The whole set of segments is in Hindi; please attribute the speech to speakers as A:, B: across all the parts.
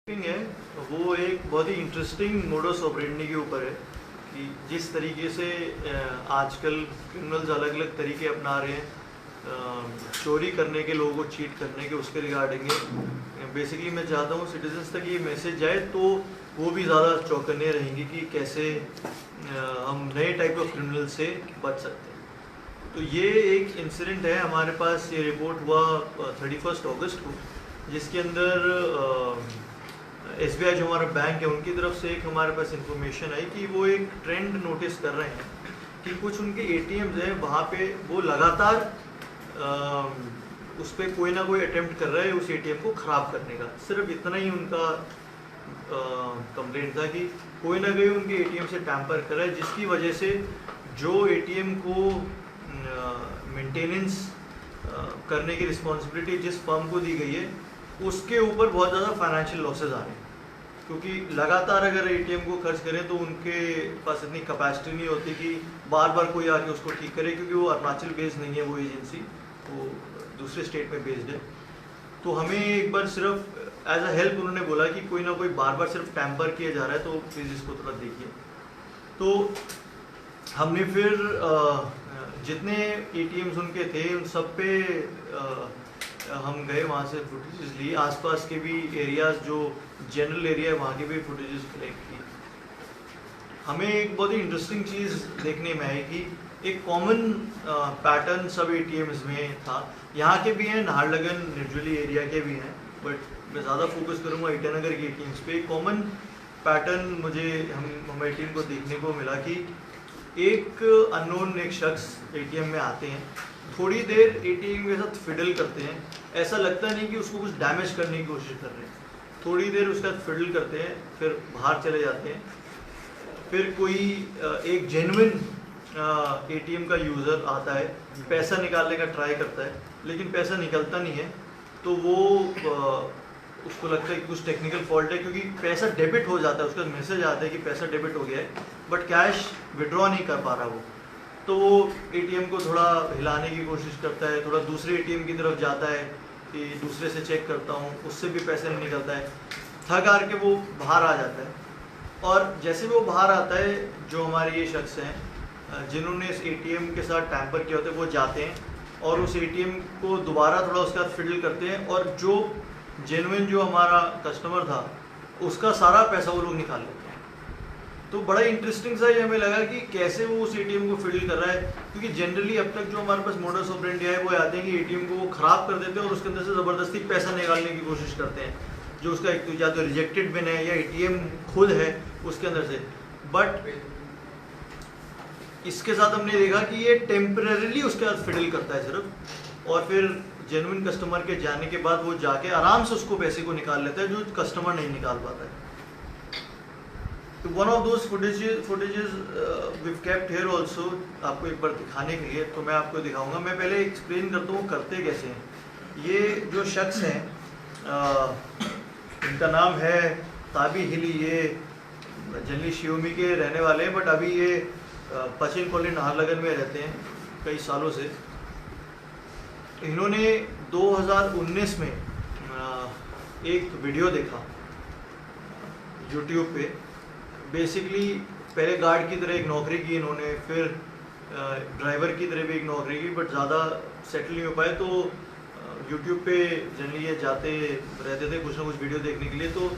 A: है वो एक बहुत ही इंटरेस्टिंग मोडस ऑपरेंडी के ऊपर है कि जिस तरीके से आजकल क्रिमिनल्स अलग अलग तरीके अपना रहे हैं चोरी करने के, लोगों को चीट करने के, उसके रिगार्डिंग बेसिकली मैं चाहता हूँ सिटीजन्स तक ये मैसेज जाए तो वो भी ज़्यादा चौकन्ने रहेंगे कि कैसे हम नए टाइप ऑफ क्रिमिनल से बच सकते हैं। तो ये एक इंसिडेंट है, हमारे पास ये रिपोर्ट हुआ 31 अगस्त को, जिसके अंदर SBI जो हमारा बैंक है उनकी तरफ से एक हमारे पास इंफॉर्मेशन आई कि वो एक ट्रेंड नोटिस कर रहे हैं कि कुछ उनके ATMs हैं वहाँ पे वो लगातार उस पर कोई ना कोई अटेम्प्ट कर रहा है उस ATM को ख़राब करने का। सिर्फ इतना ही उनका कंप्लेंट था कि कोई ना कोई उनके ATM से टैम्पर कर रहा है, जिसकी वजह से जो ATM को मेंटेनेंस करने की रिस्पॉन्सिबिलिटी जिस फर्म को दी गई है उसके ऊपर बहुत ज़्यादा फाइनेंशियल लॉसेज आ रहे हैं, क्योंकि लगातार अगर ATM को खर्च करें तो उनके पास इतनी कैपेसिटी नहीं होती कि बार बार कोई आके उसको ठीक करे, क्योंकि वो अरुणाचल बेस्ड नहीं है वो एजेंसी, वो दूसरे स्टेट में बेस्ड है। तो हमें एक बार सिर्फ एज अ हेल्प उन्होंने बोला कि कोई ना कोई बार बार सिर्फ टैम्पर किया जा रहा है, तो प्लीज़ इसको थोड़ा देखिए। तो हमने फिर जितने ATMs उनके थे उन सब पे हम गए, वहाँ से फुटेजेस ली, आसपास के भी एरियाज जो जनरल एरिया है वहाँ के भी फुटेजेस कलेक्ट की। हमें एक बहुत ही इंटरेस्टिंग चीज़ देखने में आई कि एक कॉमन पैटर्न सब ATMs में था। यहाँ के भी हैं, नाहरलगन निर्जली एरिया के भी हैं, बट मैं ज़्यादा फोकस करूँगा ईटानगर के ATMs पे। एक कॉमन पैटर्न मुझे हम ATM को देखने को मिला कि एक अननोन एक शख्स ATM में आते हैं, थोड़ी देर ATM के साथ फिडल करते हैं, ऐसा लगता नहीं कि उसको कुछ डैमेज करने की कोशिश कर रहे हैं, थोड़ी देर उसके साथ फिडल करते हैं, फिर बाहर चले जाते हैं। फिर कोई एक जेन्युइन ATM का यूज़र आता है, पैसा निकालने का ट्राई करता है, लेकिन पैसा निकलता नहीं है, तो वो उसको लगता है कि कुछ टेक्निकल फॉल्ट है, क्योंकि पैसा डेबिट हो जाता है, उसका मैसेज आता है कि पैसा डेबिट हो गया है, बट कैश विड्रॉ नहीं कर पा रहा वो। तो वो ATM को थोड़ा हिलाने की कोशिश करता है, थोड़ा दूसरे ATM की तरफ जाता है कि दूसरे से चेक करता हूँ, उससे भी पैसा नहीं निकलता है, थक हार के वो बाहर आ जाता है। और जैसे वो बाहर आता है, जो हमारे ये शख्स हैं जिन्होंने इस ATM के साथ टैम्पर किया होता है, वो जाते हैं और उस ATM को दोबारा थोड़ा उसके साथ फिडल करते हैं, और जो जेन्युइन जो हमारा कस्टमर था उसका सारा पैसा वो लोग निकाल लेते हैं। तो बड़ा इंटरेस्टिंग सा ये हमें लगा कि कैसे वो उस ATM को फिडल कर रहा है, क्योंकि जनरली अब तक जो हमारे पास मोडस ऑपरेंडी है वो आते हैं कि ATM को वो ख़राब कर देते हैं और उसके अंदर से ज़बरदस्ती पैसा निकालने की कोशिश करते हैं, जो उसका एक तो या तो रिजेक्टेड बिन है या ATM खुद है उसके अंदर से। बट इसके साथ हमने देखा कि ये टेम्परेरीली उसके साथ फिडल करता है सिर्फ, और फिर जेन्युइन कस्टमर के जाने के बाद वो जाके आराम से उसको पैसे को निकाल लेता है, जो कस्टमर नहीं निकाल पाता है। तो one of those footages we kept here also, आपको एक बार दिखाने के लिए, तो मैं आपको दिखाऊंगा। मैं पहले एक्सप्लेन करता हूँ करते कैसे हैं। ये जो शख्स हैं इनका नाम है ताबी हिली, ये जनरली शिवमी के रहने वाले हैं, बट अभी ये पश्चिम कॉलोनी नाहरलगन में रहते हैं कई सालों से। इन्होंने 2019 में एक वीडियो देखा YouTube पे। बेसिकली पहले गार्ड की तरह एक नौकरी की इन्होंने, फिर ड्राइवर की तरह भी एक नौकरी की, बट ज़्यादा सेटल नहीं हो पाए, तो YouTube पे जनरली ये जाते रहते थे कुछ ना कुछ वीडियो देखने के लिए। तो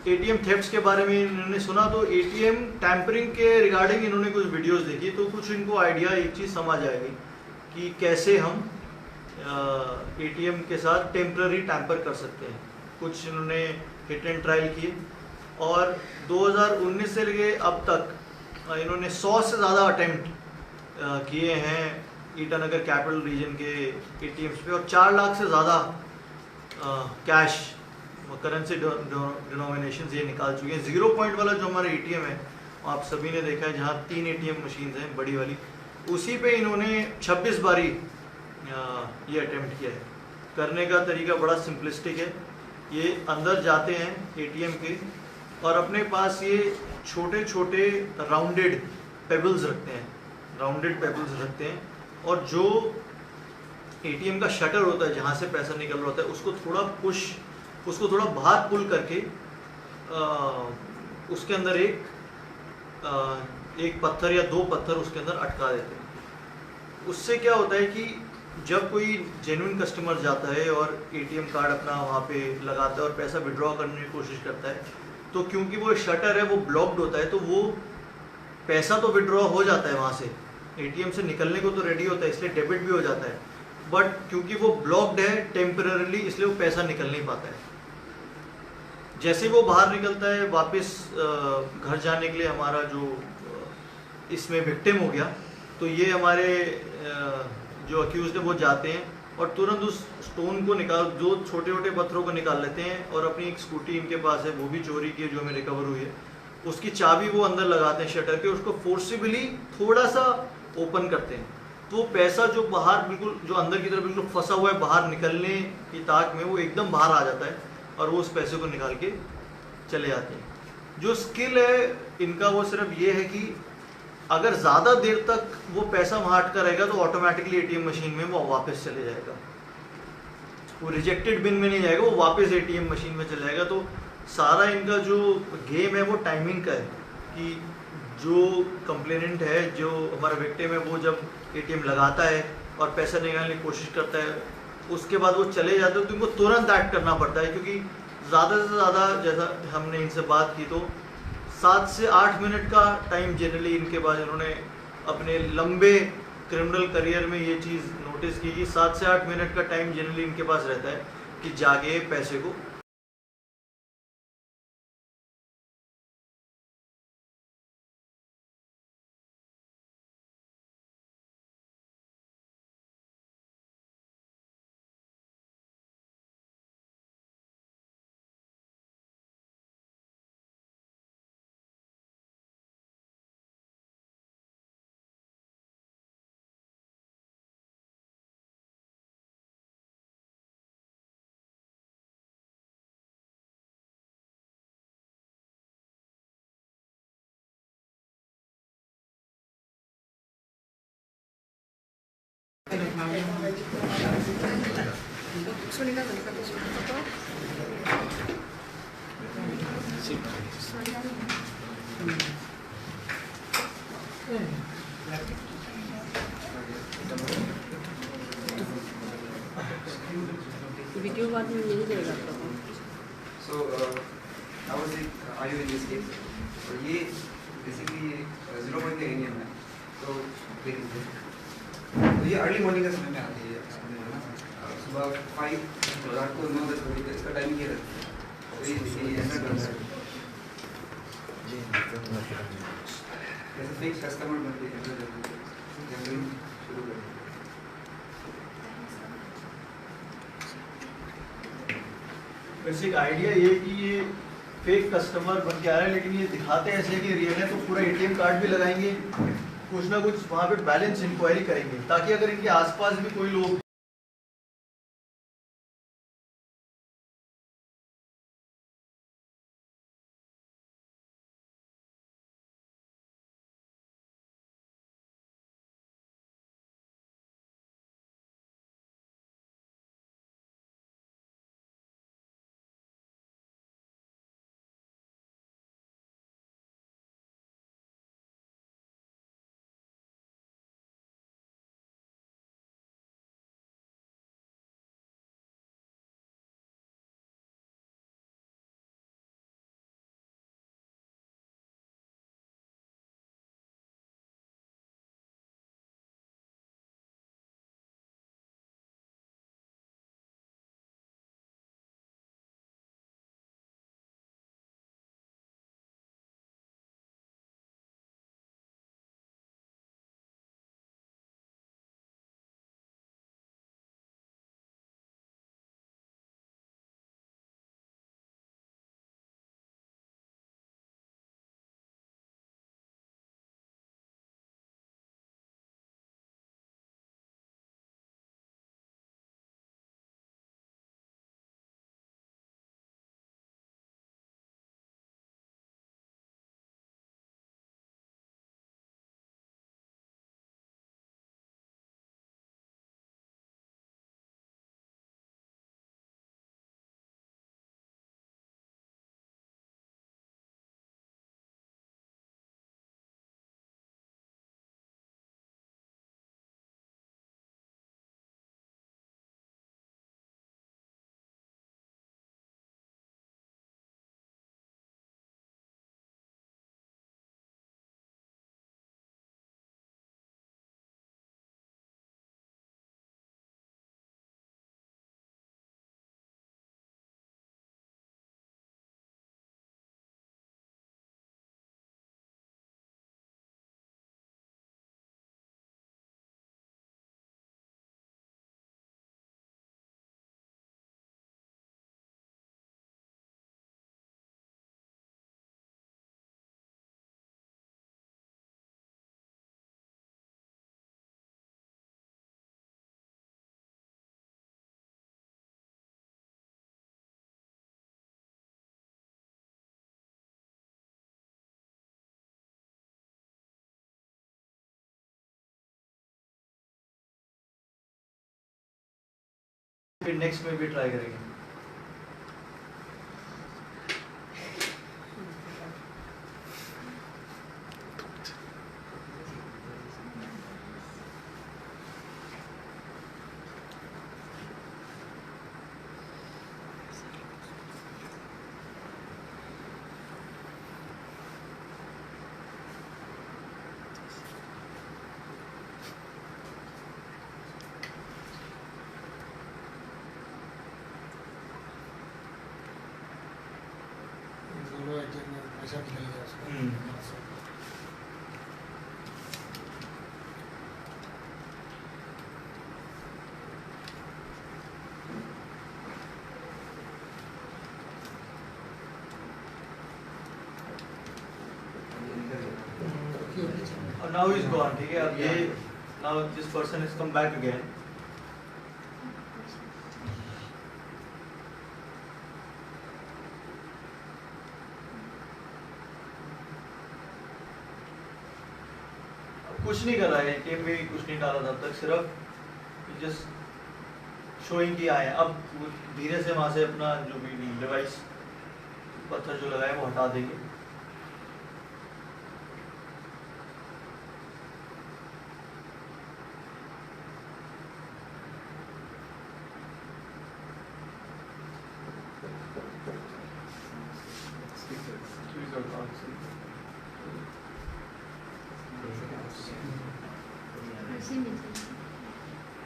A: ATM थेफ्ट्स के बारे में इन्होंने सुना, तो ATM टैम्परिंग के रिगार्डिंग इन्होंने कुछ वीडियोस देखी, तो कुछ इनको आइडिया एक चीज़ समझ आएगी कि कैसे हम ATM के साथ टेम्पररी टैम्पर कर सकते हैं। कुछ इन्होंने हिट एंड ट्रायल किए, और 2019 से लेके अब तक इन्होंने 100 से ज़्यादा अटेम्प्ट किए हैं ईटानगर कैपिटल रीजन के ATMs पे, और 4 लाख से ज़्यादा कैश करेंसी डिनोमिनेशन ये निकाल चुके हैं। 0 पॉइंट वाला जो हमारा ATM है आप सभी ने देखा है, जहाँ 3 ATM मशीन्स हैं बड़ी वाली, उसी पे इन्होंने 26 बारी ये अटेम्प्ट किया है। करने का तरीका बड़ा सिंपलिस्टिक है। ये अंदर जाते हैं ATM के और अपने पास ये छोटे छोटे राउंडेड पेबल्स रखते हैं, और जो ATM का शटर होता है जहाँ से पैसा निकल रहा होता है उसको थोड़ा पुश उसको थोड़ा बाहर पुल करके उसके अंदर एक पत्थर या दो पत्थर उसके अंदर अटका देते हैं। उससे क्या होता है कि जब कोई जेन्युइन कस्टमर जाता है और एटीएम कार्ड अपना वहाँ पे लगाता है और पैसा विड्रॉ करने की कोशिश करता है, तो क्योंकि वो शटर है वो ब्लॉक्ड होता है, तो वो पैसा तो विड्रॉ हो जाता है वहाँ से, एटीएम से निकलने को तो रेडी होता है, इसलिए डेबिट भी हो जाता है, बट क्योंकि वो ब्लॉक्ड है टेम्पररीली, इसलिए वो पैसा निकल नहीं पाता है। जैसे ही वो बाहर निकलता है वापस घर जाने के लिए, हमारा जो इसमें विक्टिम हो गया, तो ये हमारे जो अक्यूज है वो जाते हैं और तुरंत उस स्टोन को निकाल, जो छोटे छोटे पत्थरों को निकाल लेते हैं, और अपनी एक स्कूटी इनके पास है वो भी चोरी की जो हमें रिकवर हुई है, उसकी चाबी वो अंदर लगाते हैं शटर के, उसको फोर्सिबली थोड़ा सा ओपन करते हैं, तो वो पैसा जो बाहर बिल्कुल, जो अंदर की तरफ बिल्कुल फंसा हुआ है बाहर निकलने की ताक में, वो एकदम बाहर आ जाता है और वो उस पैसे को निकाल के चले जाते हैं। जो स्किल है इनका वो सिर्फ ये है कि अगर ज़्यादा देर तक वो पैसा वहाँ अटका रहेगा तो ऑटोमेटिकली एटीएम मशीन में वो वापस चले जाएगा, वो रिजेक्टेड बिन में नहीं जाएगा, वो वापस एटीएम मशीन में चले जाएगा। तो सारा इनका जो गेम है वो टाइमिंग का है कि जो कंप्लेनेंट है, जो हमारा विक्टिम है, वो जब एटीएम लगाता है और पैसा निकालने की कोशिश करता है, उसके बाद वो चले जाते हैं, तो इनको तुरंत एक्ट करना पड़ता है, क्योंकि ज़्यादा से ज़्यादा, जैसा हमने इनसे बात की, तो 7 से 8 मिनट का टाइम जनरली इनके पास, इन्होंने अपने लंबे क्रिमिनल करियर में ये चीज़ नोटिस की कि 7 से 8 मिनट का टाइम जनरली इनके पास रहता है कि जाके पैसे को
B: 소리가 나니까 또 소리가 वीडियो बाद में मिल जाएगा आपको।
C: So, how was it? Are you in this case? तो ये basically 0 point का एरिया है, तो ये अर्ली मॉर्निंग का समय में आती है, सुबह 5 रात को 9-10 बजे तक इसका टाइम ये रहता है। तो ये ऐसा करता है जैसे फिक्स कस्टमर बनते हैं, जनरली शुरू करते हैं।
A: वैसे एक आइडिया ये कि ये फेक कस्टमर बन के आ रहे हैं, लेकिन ये दिखाते ऐसे कि रियल है, तो पूरा एटीएम कार्ड भी लगाएंगे, कुछ ना कुछ वहाँ पे बैलेंस इंक्वायरी करेंगे, ताकि अगर इनके आसपास भी कोई लोग फिर नेक्स्ट में भी ट्राई करेंगे। Now he's gone, ठीक है। अब ये now this person has come back again. कुछ नहीं कर रहा है, एटीएम में कुछ नहीं डाला तब तक, सिर्फ जस्ट शोइंग कि आए। अब धीरे से वहां से अपना जो भी डिवाइस पत्थर जो लगाए वो हटा देंगे।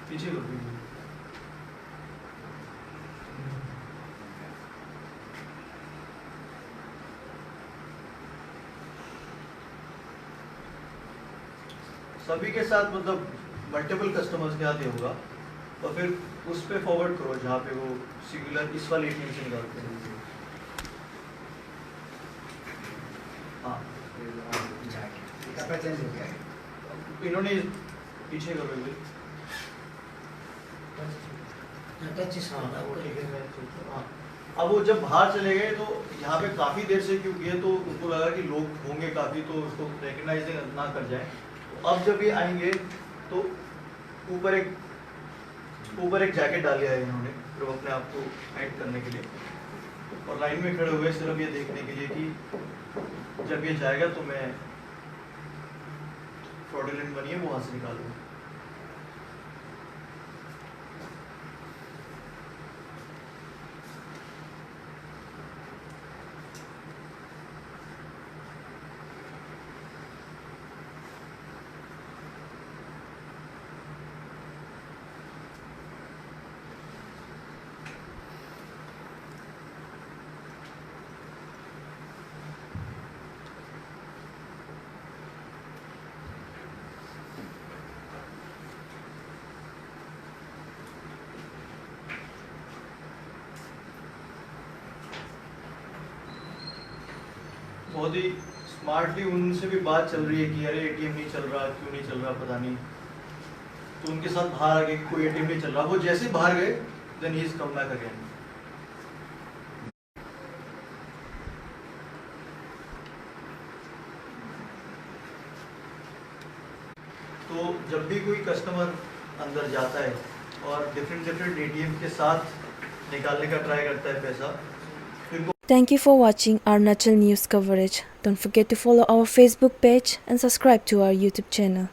A: पीछे कर दीजिए। सभी के साथ मतलब मल्टीपल कस्टमर्स के साथ ही होगा, और फिर उस पे फॉरवर्ड करो जहाँ पे वो सिंगुलर इस वाले एटीएम से निकालते हैं। हाँ,
C: चेंज हो गया है।
A: इन्होंने पीछे करो भाई। हाँ, वो ठीक है, मैं सोच रहा हूँ। हाँ, अब वो जब बाहर चले गए तो यहाँ पे काफ़ी देर से क्यों किए, तो उनको लगा कि लोग होंगे काफ़ी, तो उसको रिकग्नाइज ना कर जाए। तो अब जब ये आएंगे तो ऊपर एक जैकेट डाल है इन्होंने, फिर अपने आप को हाइड करने के लिए, और लाइन में खड़े हुए सिर्फ ये देखने के लिए कि जब ये जाएगा तो मैं फ्रॉडुलेंट बनिए वो वहाँ से निकालूंगा। बहुत ही स्मार्टली उनसे भी बात चल रही है कि अरे एटीएम नहीं चल रहा, क्यों नहीं चल रहा पता नहीं। तो उनके साथ बाहर आ गए, कोई एटीएम नहीं चल रहा। वो जैसे ही बाहर गए then he is come back again. तो जब भी कोई कस्टमर अंदर जाता है और डिफरेंट एटीएम के साथ निकालने का ट्राई करता है पैसा,
D: Thank you for watching our Arunachal news coverage. Don't forget to follow our Facebook page and subscribe to our YouTube channel.